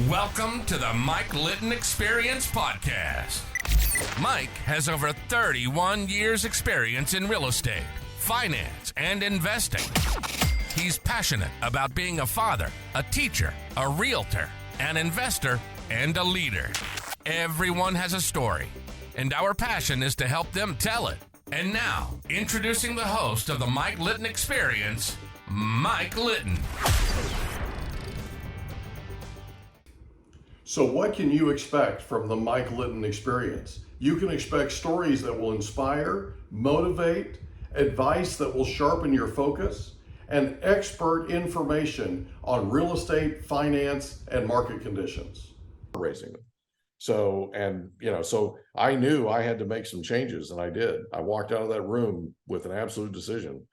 Welcome to the Mike Litton Experience podcast. Mike has over 31 years experience in real estate, finance, and investing. He's passionate about being a father, a teacher, a realtor, an investor, and a leader. Everyone has a story, and our passion is to help them tell it. And now, introducing the host of the Mike Litton Experience, Mike Litton. So what can you expect from the Mike Litton Experience? You can expect stories that will inspire, motivate, advice that will sharpen your focus, and expert information on real estate, finance, and market conditions. Raising them. So I knew I had to make some changes, and I did. I walked out of that room with an absolute decision,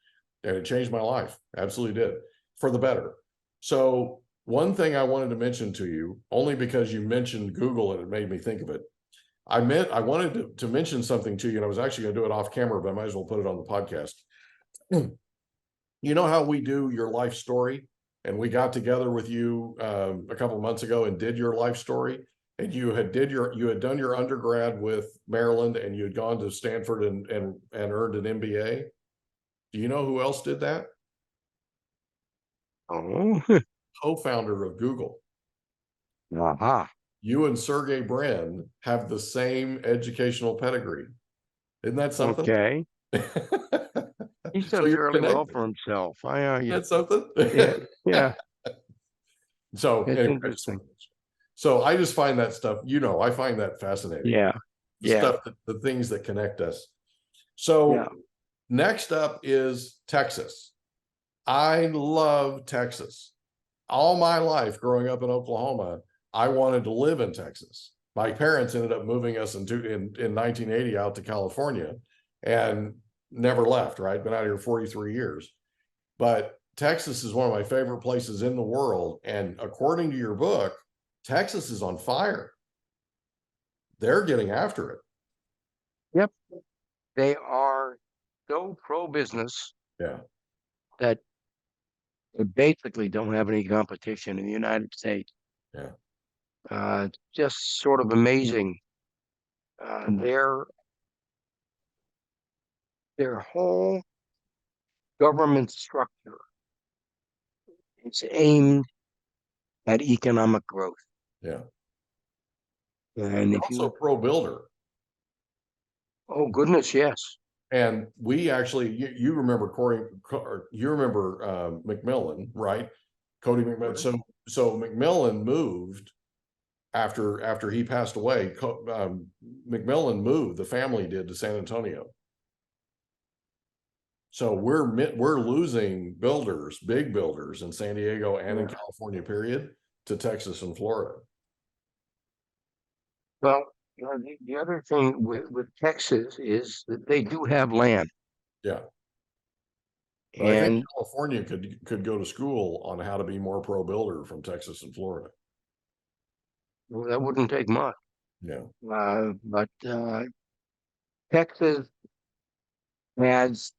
and it changed my life. Absolutely did, for the better. So one thing I wanted to mention to you, only because you mentioned Google and it made me think of it. I wanted to mention something to you, and I was actually going to do it off camera, but I might as well put it on the podcast. You know how we do your life story, and we got together with you a couple of months ago and did your life story, and you had done your undergrad with Maryland, and you had gone to Stanford and earned an MBA. Do you know who else did that? Oh, Co-founder of Google. aha. You and Sergey Brin have the same educational pedigree. Isn't that something? Okay. He's done fairly well for himself. That's something? Yeah. So It's anyway, interesting. so I just find that stuff, I find that fascinating. Yeah. Stuff, the things that connect us. So next up is Texas. I love Texas. All my life growing up in Oklahoma, I wanted to live in Texas. My parents ended up moving us in 1980 out to California and never left, right? Been out here 43 years. But Texas is one of my favorite places in the world. And according to your book, Texas is on fire. They're getting after it. Yep. They are so pro-business that they basically don't have any competition in the United States. Yeah. Just sort of amazing. Their whole government structure is aimed at economic growth. Yeah. And if also pro-builder. Oh goodness, yes. And we actually, you remember McMillan, right? Cody McMillan. So McMillan moved after he passed away. McMillan moved, the family did, to San Antonio. So we're losing big builders in San Diego and in California, period, to Texas and Florida. Well, the other thing with Texas is that they do have land. Yeah. But I think California could go to school on how to be more pro-builder from Texas and Florida. Well, that wouldn't take much. Yeah. But Texas has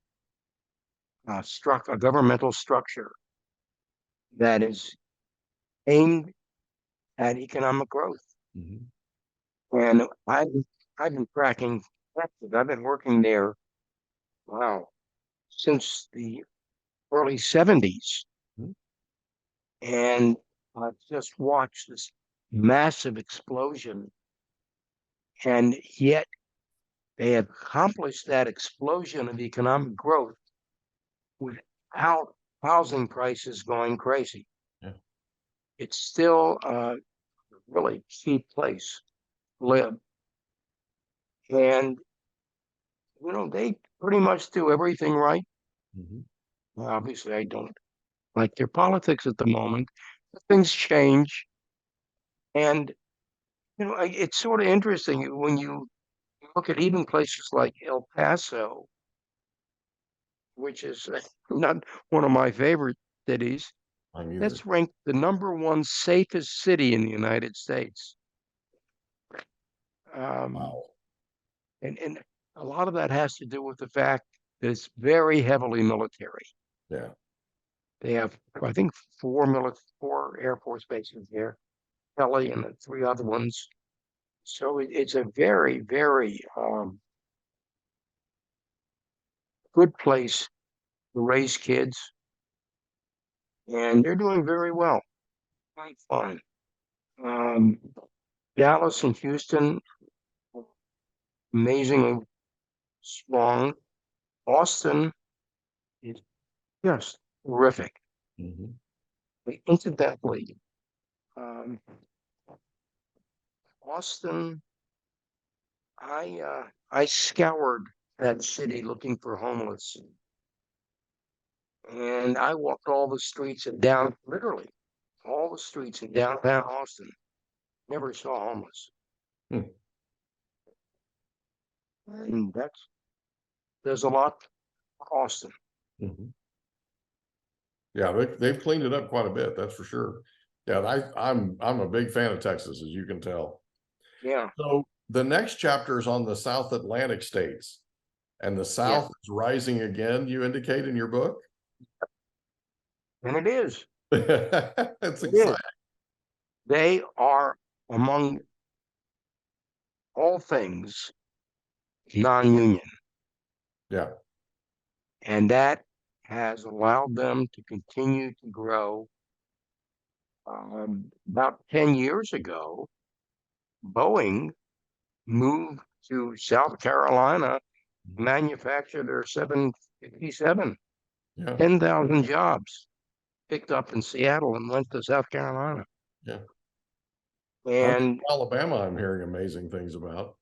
a governmental structure that is aimed at economic growth. Mm-hmm. And I've been tracking Texas. I've been working there, since the early 70s. Mm-hmm. And I've just watched this massive explosion. And yet they have accomplished that explosion of economic growth without housing prices going crazy. Yeah. It's still a really cheap place to live. And, they pretty much do everything right. Mm-hmm. Well, obviously, I don't like their politics at the moment. But things change. And, it's sort of interesting when you look at even places like El Paso, which is not one of my favorite cities. That's ranked the #1 safest city in the United States. Wow. And a lot of that has to do with the fact that it's very heavily military. Yeah. They have, I think, 4 Air Force bases there. Kelly and the three other ones. So it's a very, very good place to raise kids, and they're doing very well. Quite fun. Um, Dallas and Houston, amazingly strong. Austin is just terrific. Mhm. Incidentally, um, Austin, I scoured that city looking for homeless, and I walked all the streets of literally all the streets in downtown Austin. Never saw homeless, Hmm. and there's a lot for Austin. Mhm. Yeah, they've cleaned it up quite a bit, that's for sure. Yeah, I'm a big fan of Texas, as you can tell. Yeah, So the next chapter is on the South Atlantic states, and the yeah, South is rising again, you indicate in your book? and it is. It's It is. exciting. They are among all things non-union, Yeah. and that has allowed them to continue to grow. About 10 years ago, Boeing moved to South Carolina, manufactured their 757, Yeah. 10,000 jobs picked up in Seattle and went to South Carolina. Yeah. And Alabama, I'm hearing amazing things about.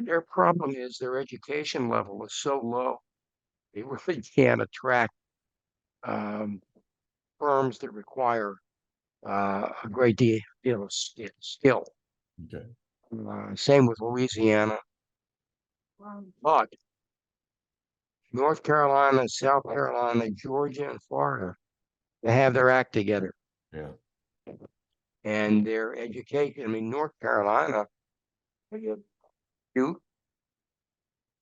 their problem is their education level is so low. They really can't attract um, firms that require a great deal of skill. Okay. Same with Louisiana. But North Carolina, South Carolina, Georgia, and Florida, they have their act together. Yeah. And their education, I mean, North Carolina, you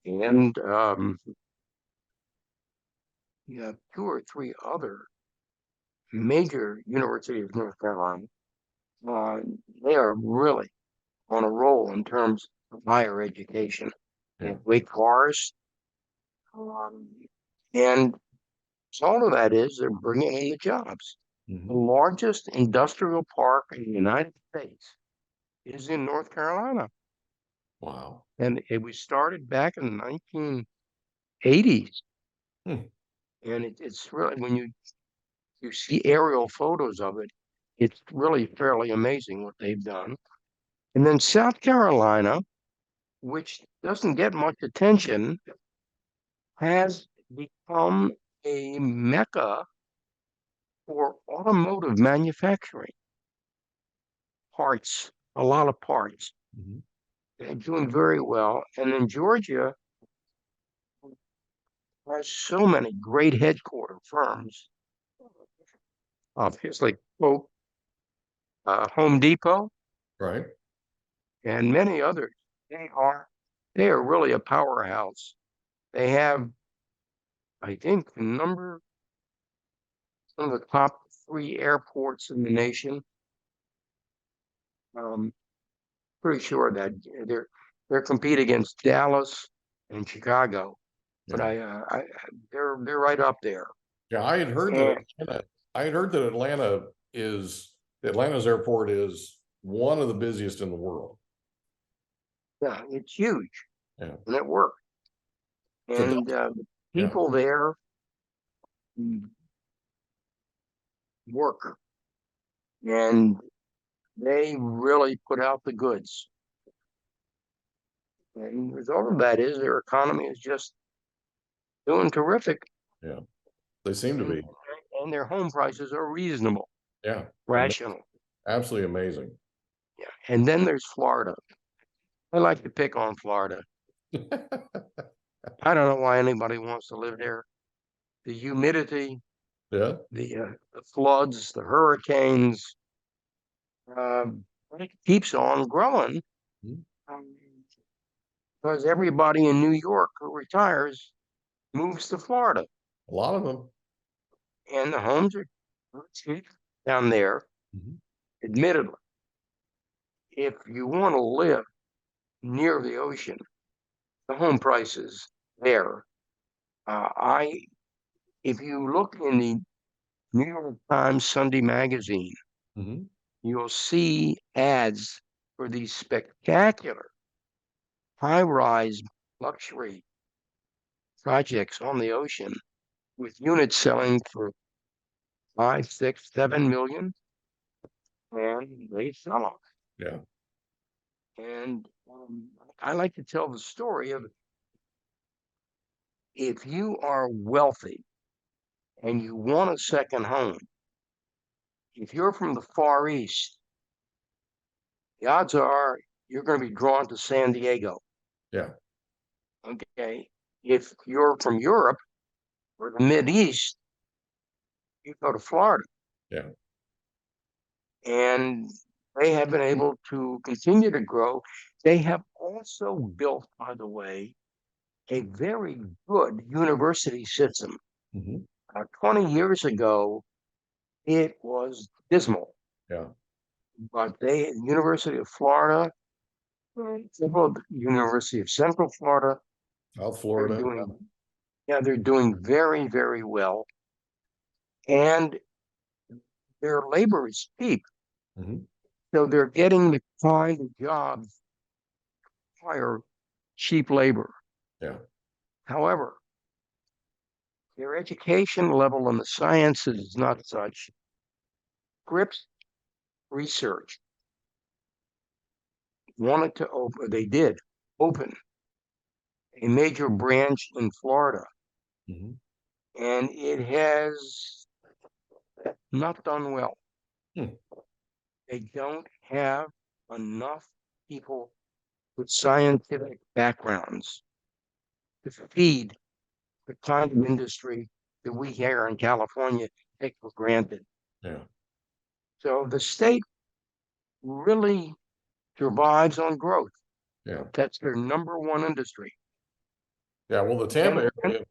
and you have two or three other major universities of North Carolina. Uh, they are really on a roll in terms of higher education. They Yeah. have Wake Forest, um, and so all of that is they're bringing in the jobs. The Mhm. largest industrial park in the United States is in North Carolina, Wow. and it was started back in the 1980s. Hmm. And it's really when you see aerial photos of it, it's really fairly amazing what they've done. And then South Carolina, which doesn't get much attention, has become a mecca for automotive manufacturing parts, a lot of parts. Mhm. They're doing very well. And then Georgia has so many great headquarter firms, obviously, quote, Home Depot Right. and many others. They are they are really a powerhouse. They have, I think, some of the top three airports in the nation. Um, pretty sure that they're compete against Dallas and Chicago, but Yeah. they're right up there. Yeah. And I had heard that Atlanta's airport is one of the busiest in the world. yeah, it's huge Yeah. and it works. So And yeah. people there mm, work and they really put out the goods. And the result of that is their economy is just doing terrific, Yeah. They seem to and, be. and their home prices are reasonable, Yeah. rational. Absolutely amazing. Yeah. And then there's Florida. I like to pick on Florida. I don't know why anybody wants to live there. The humidity, Yeah. the floods, the hurricanes, it keeps on growing Mhm. um, because everybody in New York who retires moves to Florida, A lot of them. and the homes are cheap down there, Mhm. admittedly. if you want to live near the ocean, the home prices there. If you look in the New York Times Sunday magazine, Mhm. you'll see ads for these spectacular high-rise luxury projects on the ocean with units selling for 5, 6, 7 million, and they sell them. Yeah. And I like to tell the story of if you are wealthy and you want a second home, if you're from the Far East, the odds are you're going to be drawn to San Diego. Yeah. Okay. If you're from Europe or the Mid East, you go to Florida. Yeah. And they have been able to continue to grow. They have also built, by the way, a very good university system. Mhm. 20 years ago, it was dismal, Yeah. but University of Florida, University of Central Florida, South they're Florida. doing, yeah, they're doing very, very well. And their labor is cheap. Mhm. So they're getting the kind of jobs require cheap labor. Yeah. However, their education level in the sciences is not such. Scripps Research wanted to open, they did open a major branch in Florida, Mhm. and it has not done well. Hmm. They don't have enough people with scientific backgrounds to feed the kind of industry that we here in California take for granted. Yeah. So the state really survives on growth. Yeah. That's their number one industry. Yeah. Well, And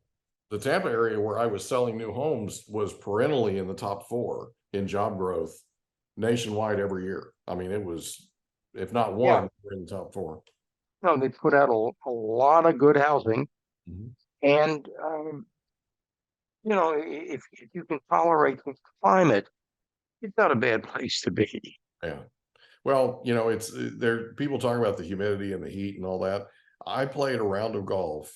the Tampa area where I was selling new homes was perennially in the top 4 in job growth nationwide every year. I mean, it was, if not yeah, one, we're in the top 4. no, they put out a lot of good housing. Mhm. And, if you can tolerate the climate, it's not a bad place to be. Yeah. Well, it's there. People talk about the humidity and the heat and all that. I played a round of golf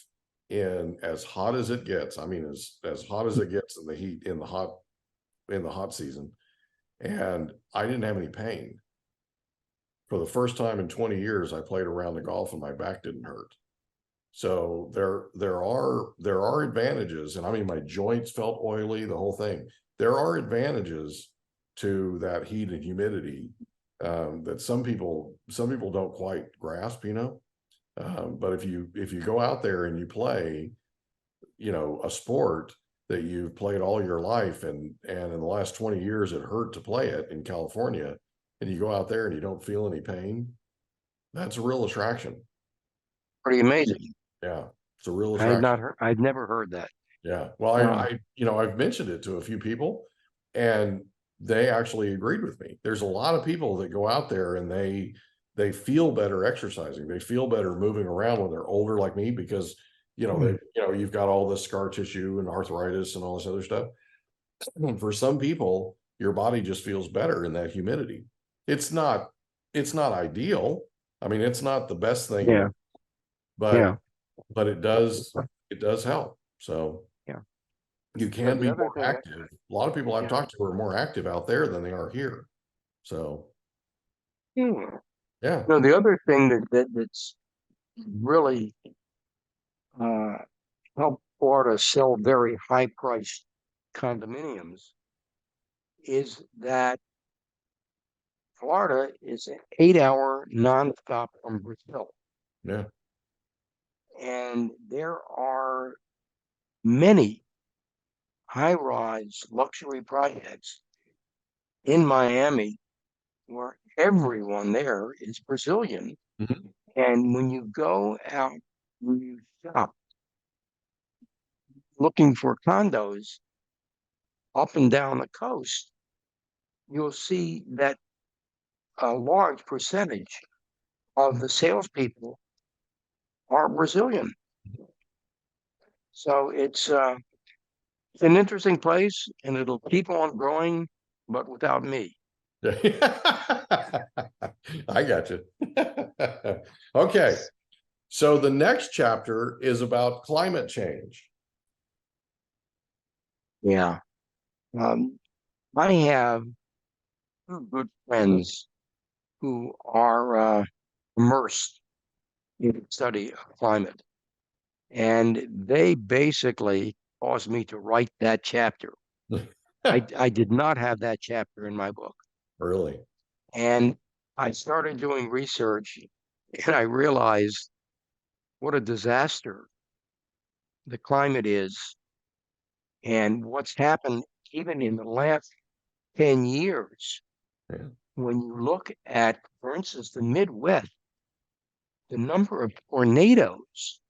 in as hot as it gets. I mean, as hot as it gets in the heat in the hot season, and I didn't have any pain. For the first time in 20 years, I played a round of golf and my back didn't hurt. So there are advantages, and I mean my joints felt oily, the whole thing. There are advantages to that heat and humidity that some people don't quite grasp, but if you go out there and you play, a sport that you've played all your life, and in the last 20 years it hurt to play it in California, and you go out there and you don't feel any pain, that's a real attraction. Pretty amazing. Yeah, it's a real I had attraction. not heard, I'd never heard that. Yeah. Well, Wow. I've mentioned it to a few people and they actually agreed with me. There's a lot of people that go out there and they feel better exercising. They feel better moving around when they're older like me because you've got all this scar tissue and arthritis and all this other stuff. And for some people, your body just feels better in that humidity. It's not it's not ideal. I mean, it's not the best thing, Yeah, but yeah, it does help. So yeah. you No, can the be other more thing, active. A lot of people I've yeah. talked to are more active out there than they are here. So Hmm. yeah, No, the other thing that's really uh, helped Florida sell very high-priced condominiums is that Florida is an 8-hour nonstop from Brazil. yeah, And there are many high-rise luxury projects in Miami where everyone there is Brazilian. mhm, And when you go out, when you shop looking for condos up and down the coast, you'll see that a large percentage of the salespeople are Brazilian. So it's an interesting place, and it'll keep on growing, but without me. I got you. Okay. So the next chapter is about climate change. Yeah. I have two good friends who are immersed in the study of climate, and they basically caused me to write that chapter. I did not have that chapter in my book. Really? And I started doing research, and I realized what a disaster the climate is, and what's happened even in the last 10 years. Yeah. When you look at, for instance, the Midwest, the number of tornadoes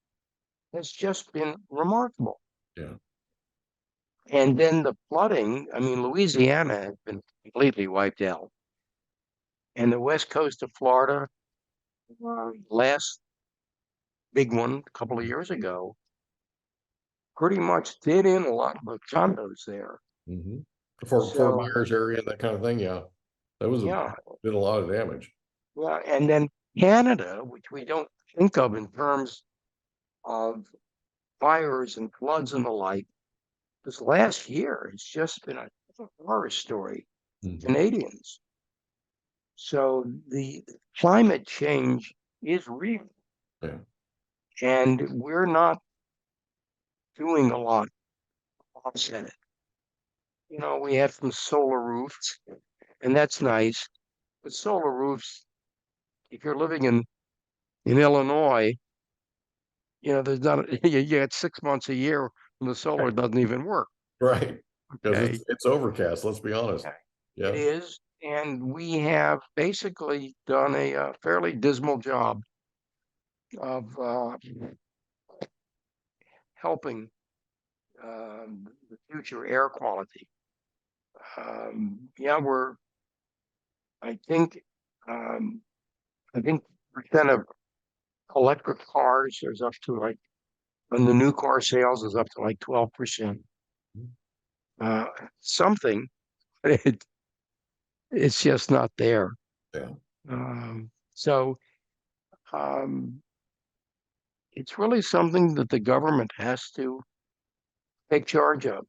has just been remarkable. Yeah. And then the flooding, I mean, Louisiana has been completely wiped out. And the west coast of Florida, last big one a couple of years ago, pretty much did in a lot of the condos there. Mm-hmm. Fort So, Myers area, that kind of thing. Yeah. That was yeah, did a lot of damage. yeah. And then Canada, which we don't think of in terms of fires and floods and the like, this last year has just been a horror story. Mm-hmm. Canadians. So the climate change is real. Yeah. And we're not doing a lot to offset it. You know, we have some solar roofs, and that's nice. But solar roofs, if you're living in Illinois, you know, there's not you get 6 months a year when the solar doesn't even work. Right. Because Okay. it's overcast, let's be honest. Yeah. It is, and we have basically done a fairly dismal job of helping the future air quality. Yeah, I think, um, I think percent of electric cars is up to like, and the new car sales is up to like 12%. Uh, Something, but it's just not there. Yeah. So um, it's really something that the government has to take charge of,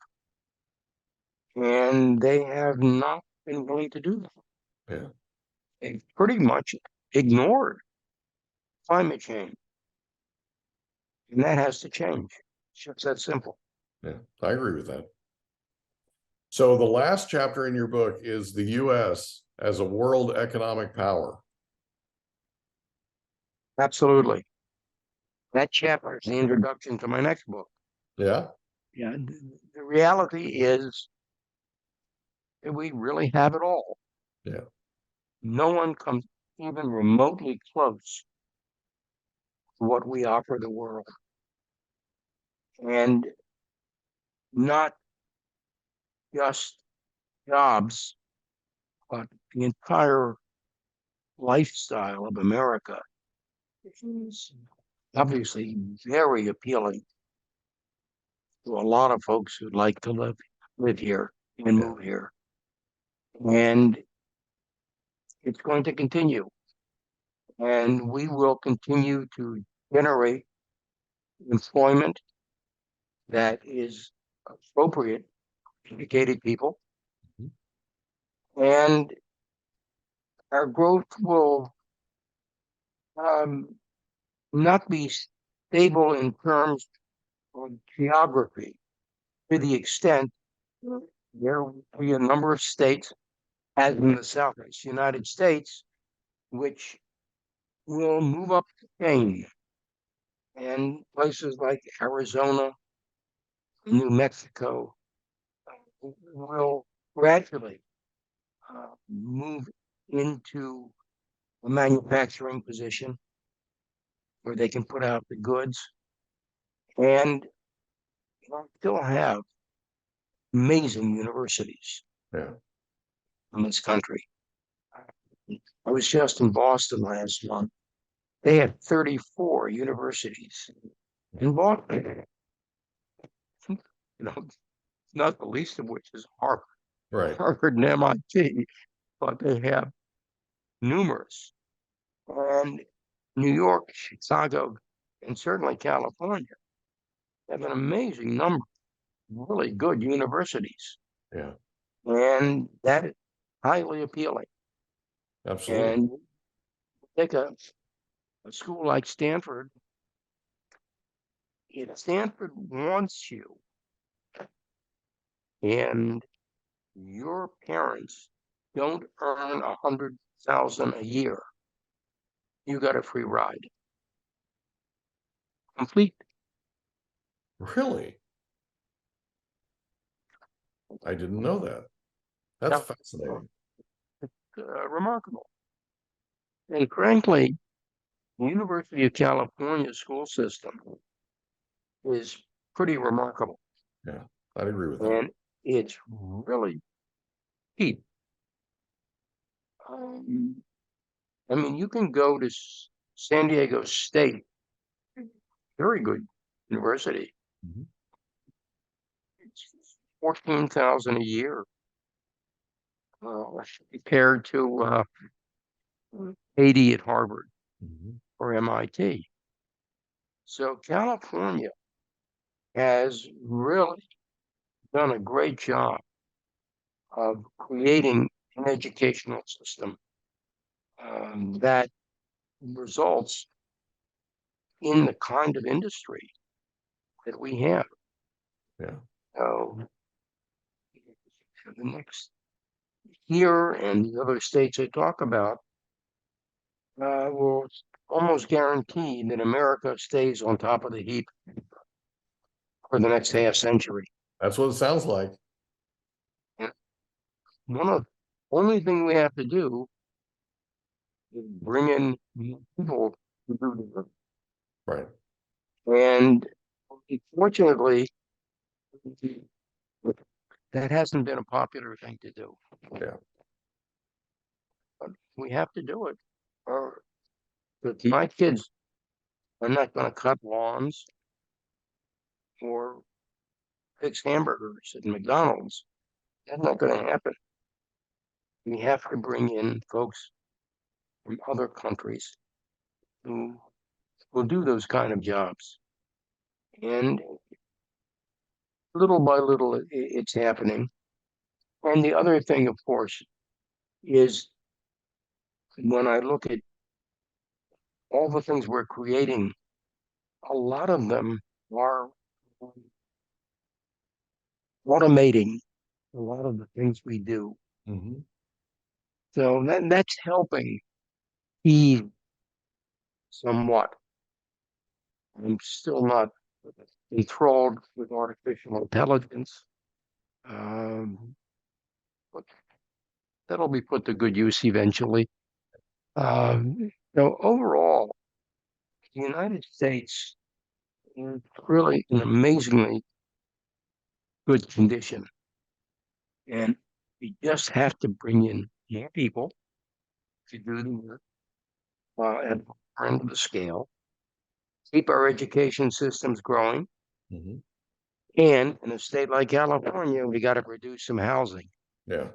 and they have not been willing to do that. Yeah. They've pretty much ignored climate change, and that has to change. It's just that simple. Yeah. I agree with that. So the last chapter in your book is the US as a world economic power. Absolutely. That chapter is the introduction to my next book. Yeah. Yeah. The reality is that we really have it all. Yeah. No one comes even remotely close to what we offer the world. And not just jobs, but the entire lifestyle of America is obviously very appealing to a lot of folks who'd like to live here and Yeah. move here. And it's going to continue. And we will continue to generate employment that is appropriate for educated people. And our growth will not be stable in terms of geography to the extent there will be a number of states, as in the Southeast United States, which will move up the chain. And places like Arizona, New Mexico will gradually move into a manufacturing position where they can put out the goods and still have amazing universities Yeah. in this country. I was just in Boston last month. They had 34 universities in Boston. Not the least of which is Harvard, Right. Harvard and MIT, but they have numerous. And New York, Chicago, and certainly California have an amazing number of really good universities. Yeah. And that is highly appealing. Absolutely. And take a school like Stanford. If Stanford wants you and your parents don't earn 100,000 a year, you got a free ride. Complete. Really? I didn't know that. That's Yeah, fascinating. remarkable. And frankly, the University of California school system is pretty remarkable. Yeah, I'd agree with that. And it's really cheap. I mean, you can go to San Diego State, very good university. Mhm. It's 14,000 a year, compared to 80 at Harvard Mhm. or MIT. So California has really done a great job of creating an educational system that results in the kind of industry that we have. Yeah. So the next year and the other states I talk about will almost guarantee that America stays on top of the heap for the next half century. That's what it sounds like. And one of the only thing we have to do is bring in people to do the work. Right. And unfortunately, that hasn't been a popular thing to do. Yeah. But we have to do it. Or but my kids are not going to cut lawns or fix hamburgers at McDonald's. That's not going to happen. We have to bring in folks from other countries who will do those kind of jobs. And little by little, it's happening. And the other thing, of course, is when I look at all the things we're creating, a lot of them are automating a lot of the things we do. Hmm. So that's helping ease somewhat. I'm still not enthralled with artificial intelligence, but that'll be put to good use eventually. Overall, the United States is really in amazingly good condition, and we just have to bring in more people to do the work at our end of the scale, keep our education systems growing, Hmm. and in a state like California, we got to produce some housing Yeah.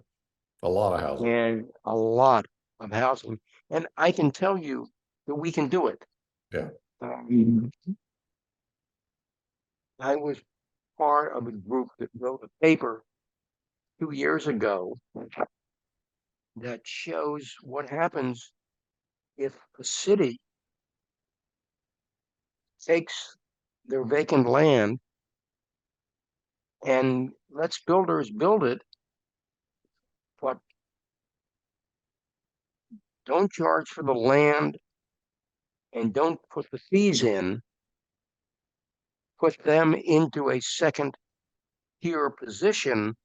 A lot of housing. and a lot of housing. And I can tell you that we can do it. Yeah. Um, I was part of a group that wrote a paper 2 years ago that shows what happens if a city takes their vacant land and lets builders build it, but don't charge for the land and don't put the fees in, put them into a second tier position.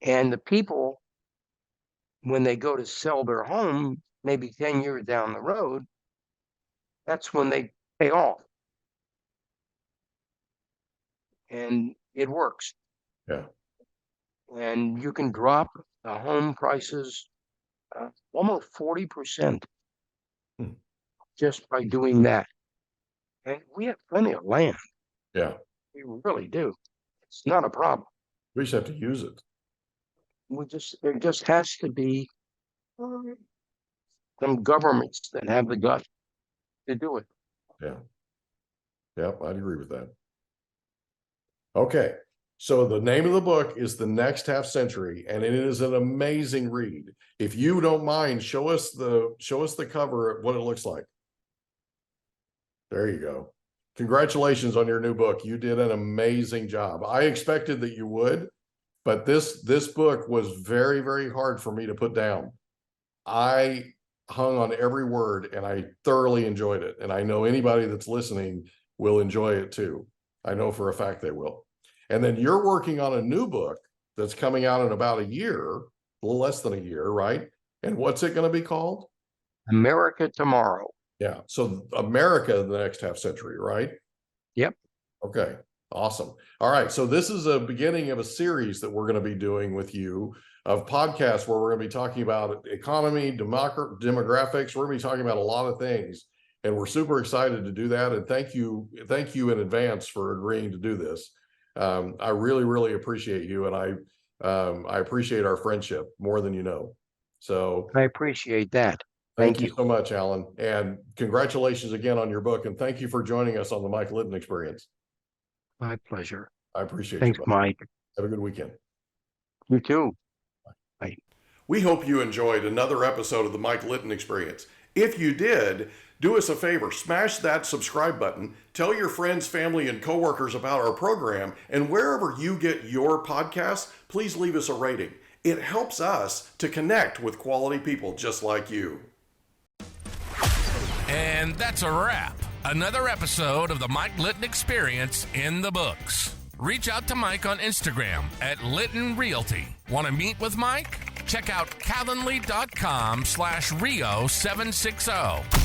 And the people, when they go to sell their home, maybe 10 years down the road, that's when they pay off. And it works. Yeah. And you can drop the home prices almost 40% Hmm. just by doing that. And we have plenty of land. Yeah. We really do. It's not a problem. We just have to use it. There just has to be some governments that have the guts to do it. Yeah. Yeah, I'd agree with that. Okay. So the name of the book is The Next Half Century, and it is an amazing read. If you don't mind, show us the cover, what it looks like. There you go. Congratulations on your new book. You did an amazing job. I expected that you would, but this book was very, very hard for me to put down. I hung on every word and I thoroughly enjoyed it. And I know anybody that's listening will enjoy it too. I know for a fact they will. And then you're working on a new book that's coming out in about a year, a little less than a year, right? And what's it going to be called? America Tomorrow. Yeah. So America, the next half century, right? Yep. Okay. Awesome. All right. So this is a beginning of a series that we're going to be doing with you of podcasts where we're going to be talking about economy, demographics. We're going to be talking about a lot of things. And we're super excited to do that. And thank you in advance for agreeing to do this. I really, really appreciate you. And I appreciate our friendship more than you know. So I appreciate that. Thank you so much, Alan. And congratulations again on your book. And thank you for joining us on the Mike Litton Experience. My pleasure. I appreciate Thanks, you. Mike. Have a good weekend. You too. Bye. We hope you enjoyed another episode of the Mike Litton Experience. If you did, do us a favor, smash that subscribe button, tell your friends, family, and coworkers about our program, and wherever you get your podcasts, please leave us a rating. It helps us to connect with quality people just like you. And that's a wrap. Another episode of the Mike Litton Experience in the books. Reach out to Mike on Instagram at Litton Realty. Want to meet with Mike? Check out calendly.com/Rio760.